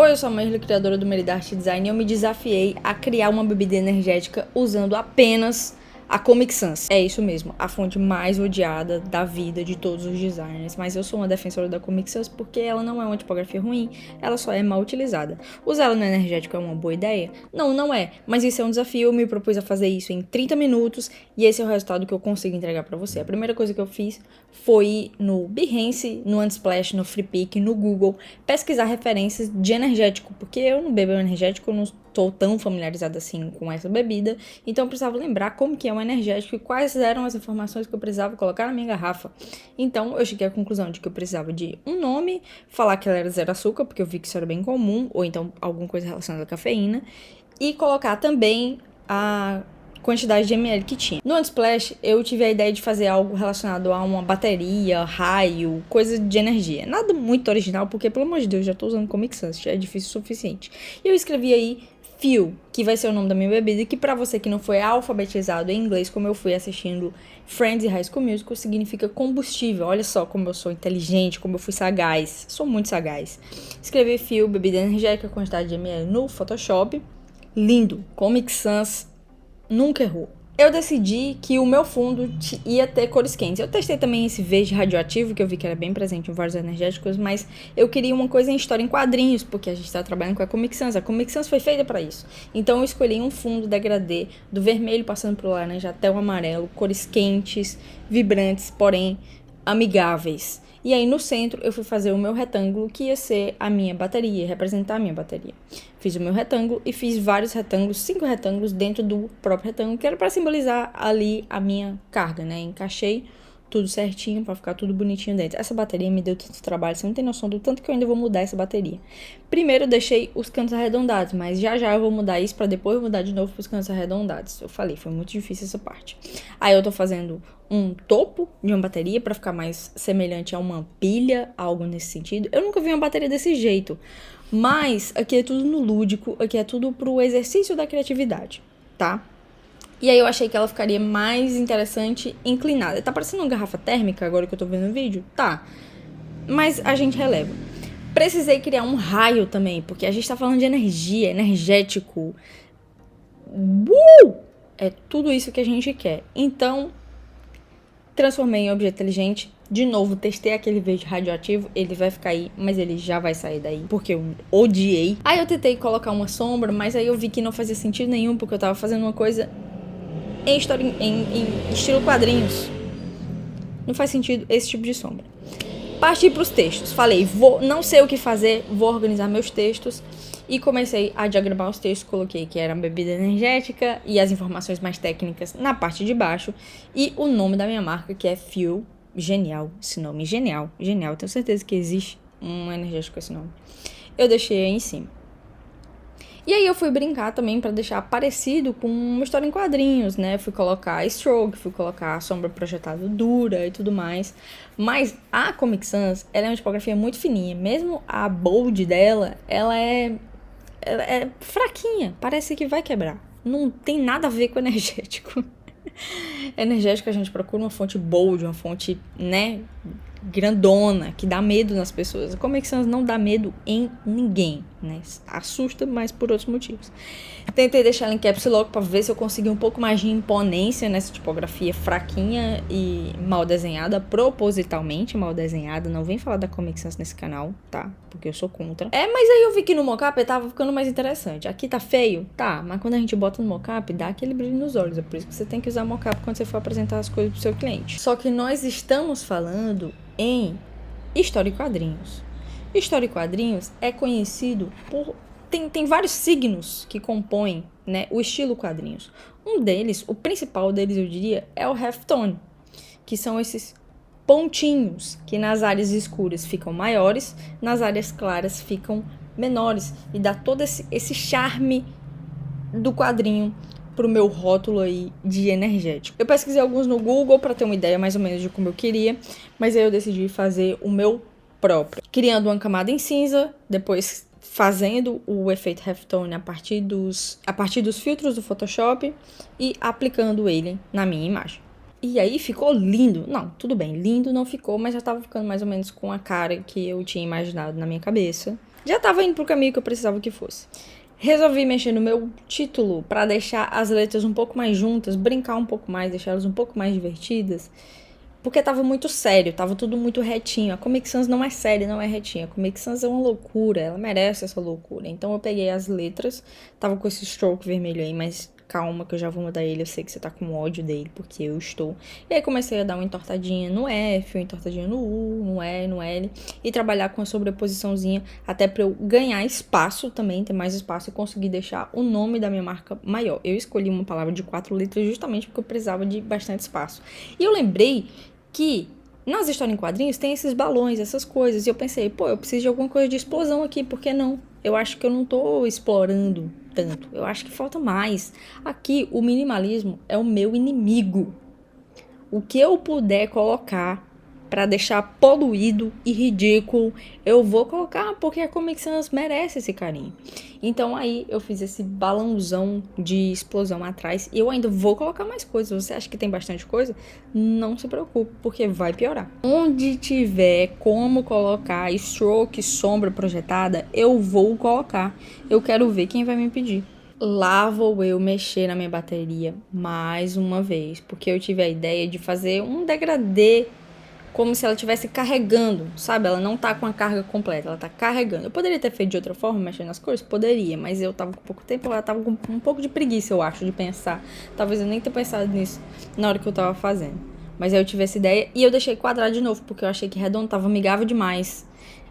Oi, eu sou a Maíra, criadora do Merida Art Design, e eu me desafiei a criar uma bebida energética usando apenas a Comic Sans. É isso mesmo, a fonte mais odiada da vida de todos os designers, mas eu sou uma defensora da Comic Sans porque ela não é uma tipografia ruim, ela só é mal utilizada. Usar ela no energético é uma boa ideia? Não, não é, mas isso é um desafio, eu me propus a fazer isso em 30 minutos e esse é o resultado que eu consigo entregar pra você. A primeira coisa que eu fiz foi ir no Behance, no Unsplash, no Freepik, no Google, pesquisar referências de energético, porque eu não bebo energético, eu não estou tão familiarizada assim com essa bebida, então eu precisava lembrar como que é um energético e quais eram as informações que eu precisava colocar na minha garrafa. Então eu cheguei à conclusão de que eu precisava de um nome, falar que ela era zero açúcar, porque eu vi que isso era bem comum, ou então alguma coisa relacionada à cafeína, e colocar também a quantidade de ml que tinha. No Unsplash, eu tive a ideia de fazer algo relacionado a uma bateria, raio, coisa de energia. Nada muito original, porque, pelo amor de Deus, já tô usando Comic Sans, já é difícil o suficiente. E eu escrevi aí Fuel, que vai ser o nome da minha bebida, e que pra você que não foi alfabetizado em inglês, como eu fui assistindo Friends e High School Musical, significa combustível. Olha só como eu sou inteligente, como eu fui sagaz. Sou muito sagaz. Escrevi Fuel, bebida energética, quantidade de ml no Photoshop. Lindo. Comic Sans nunca errou. Eu decidi que o meu fundo ia ter cores quentes. Eu testei também esse verde radioativo, que eu vi que era bem presente em vários energéticos, mas eu queria uma coisa em história em quadrinhos, porque a gente tá trabalhando com a Comic Sans. A Comic Sans foi feita para isso. Então eu escolhi um fundo degradê, do vermelho passando pro laranja até o amarelo, cores quentes, vibrantes, porém amigáveis. E aí no centro eu fui fazer o meu retângulo, que ia ser a minha bateria, representar a minha bateria. Fiz o meu retângulo e fiz vários retângulos, 5 retângulos dentro do próprio retângulo, que era para simbolizar ali a minha carga, né? Encaixei tudo certinho para ficar tudo bonitinho dentro. Essa bateria me deu tanto trabalho, você não tem noção do tanto que eu ainda vou mudar essa bateria. Primeiro eu deixei os cantos arredondados, mas já eu vou mudar isso para depois mudar de novo para os cantos arredondados. Eu falei, foi muito difícil essa parte. Aí eu tô fazendo um topo de uma bateria para ficar mais semelhante a uma pilha, algo nesse sentido. Eu nunca vi uma bateria desse jeito, mas aqui é tudo no lúdico, aqui é tudo pro exercício da criatividade, tá? E aí eu achei que ela ficaria mais interessante inclinada. Tá parecendo uma garrafa térmica agora que eu tô vendo o vídeo? Tá. Mas a gente releva. Precisei criar um raio também, porque a gente tá falando de energia, energético. É tudo isso que a gente quer. Então, transformei em objeto inteligente. De novo, testei aquele verde radioativo. Ele vai ficar aí, mas ele já vai sair daí, porque eu odiei. Aí eu tentei colocar uma sombra, mas aí eu vi que não fazia sentido nenhum, porque eu tava fazendo uma coisa em estilo quadrinhos. Não faz sentido esse tipo de sombra. Parti para os textos. Falei, não sei o que fazer, vou organizar meus textos. E comecei a diagramar os textos. Coloquei que era uma bebida energética e as informações mais técnicas na parte de baixo. E o nome da minha marca, que é Fuel. Genial, esse nome, genial, genial. Tenho certeza que existe um energético com esse nome. Eu deixei aí em cima. E aí eu fui brincar também pra deixar parecido com uma história em quadrinhos, né? Fui colocar stroke, fui colocar a sombra projetada dura e tudo mais. Mas a Comic Sans, ela é uma tipografia muito fininha. Mesmo a bold dela, ela é fraquinha. Parece que vai quebrar. Não tem nada a ver com energético. Energético a gente procura uma fonte bold, uma fonte, né, grandona, que dá medo nas pessoas. A Comic Sans não dá medo em ninguém, né? Assusta, mas por outros motivos. Tentei deixar ela em caps lock pra ver se eu conseguia um pouco mais de imponência nessa tipografia fraquinha e mal desenhada, propositalmente mal desenhada. Não vem falar da Comic Sans nesse canal, tá? Porque eu sou contra. Mas aí eu vi que no mockup tava ficando mais interessante. Aqui tá feio? Tá, mas quando a gente bota no mockup, dá aquele brilho nos olhos. É por isso que você tem que usar mockup quando você for apresentar as coisas pro seu cliente. Só que nós estamos falando em história e quadrinhos. História e quadrinhos é conhecido por... Tem vários signos que compõem, né, o estilo quadrinhos. Um deles, o principal deles, eu diria, é o halftone, que são esses pontinhos que nas áreas escuras ficam maiores, nas áreas claras ficam menores, e dá todo esse charme do quadrinho pro meu rótulo aí de energético. Eu pesquisei alguns no Google para ter uma ideia mais ou menos de como eu queria, mas aí eu decidi fazer o meu próprio, criando uma camada em cinza, depois fazendo o efeito halftone a partir dos filtros do Photoshop e aplicando ele na minha imagem. E aí ficou lindo. Não, tudo bem, lindo não ficou, mas já tava ficando mais ou menos com a cara que eu tinha imaginado na minha cabeça. Já tava indo pro caminho que eu precisava que fosse. Resolvi mexer no meu título para deixar as letras um pouco mais juntas, brincar um pouco mais, deixar elas um pouco mais divertidas. Porque tava muito sério, tava tudo muito retinho. A Comic Sans não é séria, não é retinha. A Comic Sans é uma loucura, ela merece essa loucura. Então eu peguei as letras, tava com esse stroke vermelho aí, mas calma que eu já vou mudar ele. Eu sei que você tá com ódio dele, porque eu estou. E aí comecei a dar uma entortadinha no F, uma entortadinha no U, no E, no L. E trabalhar com a sobreposiçãozinha, até pra eu ganhar espaço também, ter mais espaço e conseguir deixar o nome da minha marca maior. Eu escolhi uma palavra de 4 letras justamente porque eu precisava de bastante espaço. E eu lembrei que nas histórias em quadrinhos tem esses balões, essas coisas. E eu pensei, pô, eu preciso de alguma coisa de explosão aqui, por que não? Eu acho que eu não tô explorando tanto. Eu acho que falta mais. Aqui, o minimalismo é o meu inimigo. O que eu puder colocar pra deixar poluído e ridículo, eu vou colocar, porque a Comic Sans merece esse carinho. Então aí eu fiz esse balãozão de explosão atrás e eu ainda vou colocar mais coisas. Você acha que tem bastante coisa? Não se preocupe, porque vai piorar. Onde tiver como colocar stroke, sombra projetada, eu vou colocar. Eu quero ver quem vai me pedir. Lá vou eu mexer na minha bateria mais uma vez, porque eu tive a ideia de fazer um degradê como se ela estivesse carregando, sabe? Ela não tá com a carga completa, ela tá carregando. Eu poderia ter feito de outra forma, mexendo nas cores? Poderia, mas eu tava com pouco tempo, ela tava com um pouco de preguiça, eu acho, de pensar. Talvez eu nem tenha pensado nisso na hora que eu tava fazendo. Mas aí eu tive essa ideia e eu deixei quadrado de novo, porque eu achei que redondo tava amigável demais.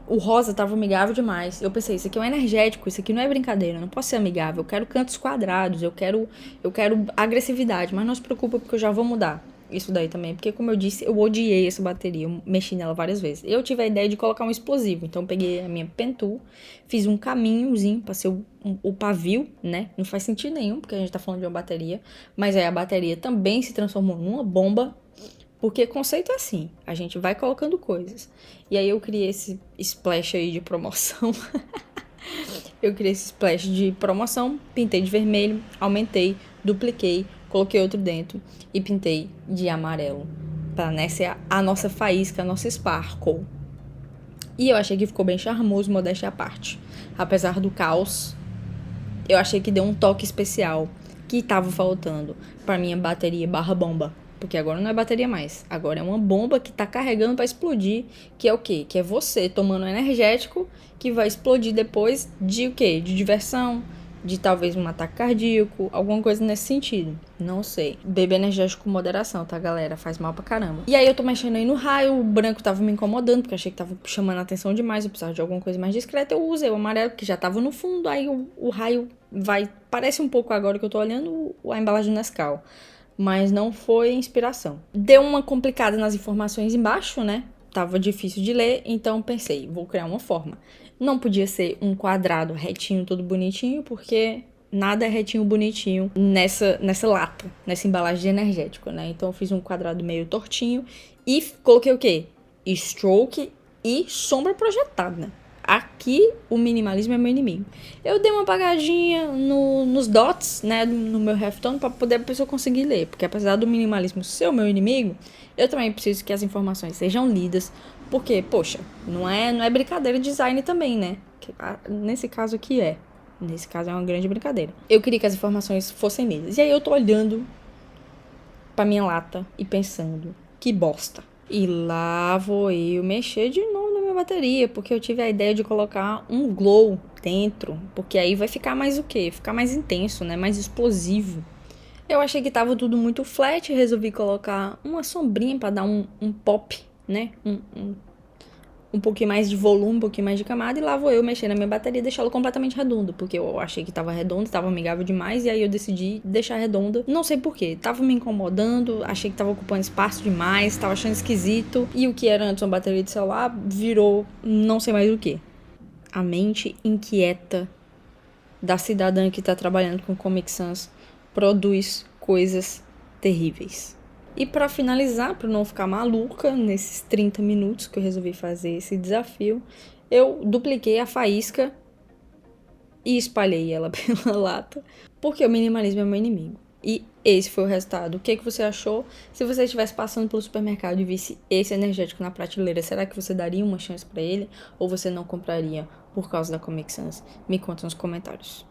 O rosa tava amigável demais. Eu pensei, isso aqui é um energético, isso aqui não é brincadeira, não posso ser amigável. Eu quero cantos quadrados, eu quero agressividade, mas não se preocupa porque eu já vou mudar isso daí também, porque como eu disse, eu odiei essa bateria, eu mexi nela várias vezes. Eu tive a ideia de colocar um explosivo, então eu peguei a minha Pen Tool, fiz um caminhozinho, passei o pavio, né? Não faz sentido nenhum, porque a gente tá falando de uma bateria, mas aí a bateria também se transformou numa bomba, porque conceito é assim, a gente vai colocando coisas. E aí eu criei esse splash aí de promoção. Eu criei esse splash de promoção, pintei de vermelho, aumentei, dupliquei, coloquei outro dentro e pintei de amarelo. Pra nessa a nossa faísca, a nossa sparkle. E eu achei que ficou bem charmoso, modéstia à parte. Apesar do caos, eu achei que deu um toque especial que tava faltando pra minha bateria barra bomba. Porque agora não é bateria mais. Agora é uma bomba que tá carregando pra explodir. Que é o quê? Que é você tomando energético que vai explodir depois de o quê? De diversão, de talvez um ataque cardíaco, alguma coisa nesse sentido. Não sei. Bebe energético com moderação, tá, galera? Faz mal pra caramba. E aí eu tô mexendo aí no raio, o branco tava me incomodando, porque achei que tava chamando a atenção demais, eu precisava de alguma coisa mais discreta. Eu usei o amarelo, que já tava no fundo, aí o raio vai... Parece um pouco agora que eu tô olhando a embalagem do Nescau. Mas não foi inspiração. Deu uma complicada nas informações embaixo, né? Tava difícil de ler, então pensei, vou criar uma forma. Não podia ser um quadrado retinho, todo bonitinho, porque nada é retinho bonitinho nessa lata, nessa embalagem de energético, né? Então eu fiz um quadrado meio tortinho e coloquei o quê? Stroke e sombra projetada. Aqui o minimalismo é meu inimigo. Eu dei uma apagadinha nos dots, né, no meu heftone, para poder a pessoa conseguir ler. Porque apesar do minimalismo ser o meu inimigo, eu também preciso que as informações sejam lidas. Porque, poxa, não é brincadeira design também, né? Nesse caso aqui é. Nesse caso é uma grande brincadeira. Eu queria que as informações fossem lidas. E aí eu tô olhando pra minha lata e pensando, que bosta. E lá vou eu mexer de novo na minha bateria, porque eu tive a ideia de colocar um glow dentro, porque aí vai ficar mais o quê? Ficar mais intenso, né? Mais explosivo. Eu achei que tava tudo muito flat, resolvi colocar uma sombrinha pra dar um pop, né? Um pouquinho mais de volume, um pouquinho mais de camada, e lá vou eu mexer na minha bateria e deixá-la completamente redonda, porque eu achei que tava redonda, tava amigável demais, e aí eu decidi deixar redonda, não sei porquê, tava me incomodando, achei que tava ocupando espaço demais, tava achando esquisito, e o que era antes uma bateria de celular virou não sei mais o que. A mente inquieta da cidadã que tá trabalhando com Comic Sans produz coisas terríveis. E para finalizar, para não ficar maluca nesses 30 minutos que eu resolvi fazer esse desafio, eu dupliquei a faísca e espalhei ela pela lata, porque o minimalismo é meu inimigo. E esse foi o resultado. O que você achou? Se você estivesse passando pelo supermercado e visse esse energético na prateleira, será que você daria uma chance pra ele? Ou você não compraria por causa da Comic Sans? Me conta nos comentários.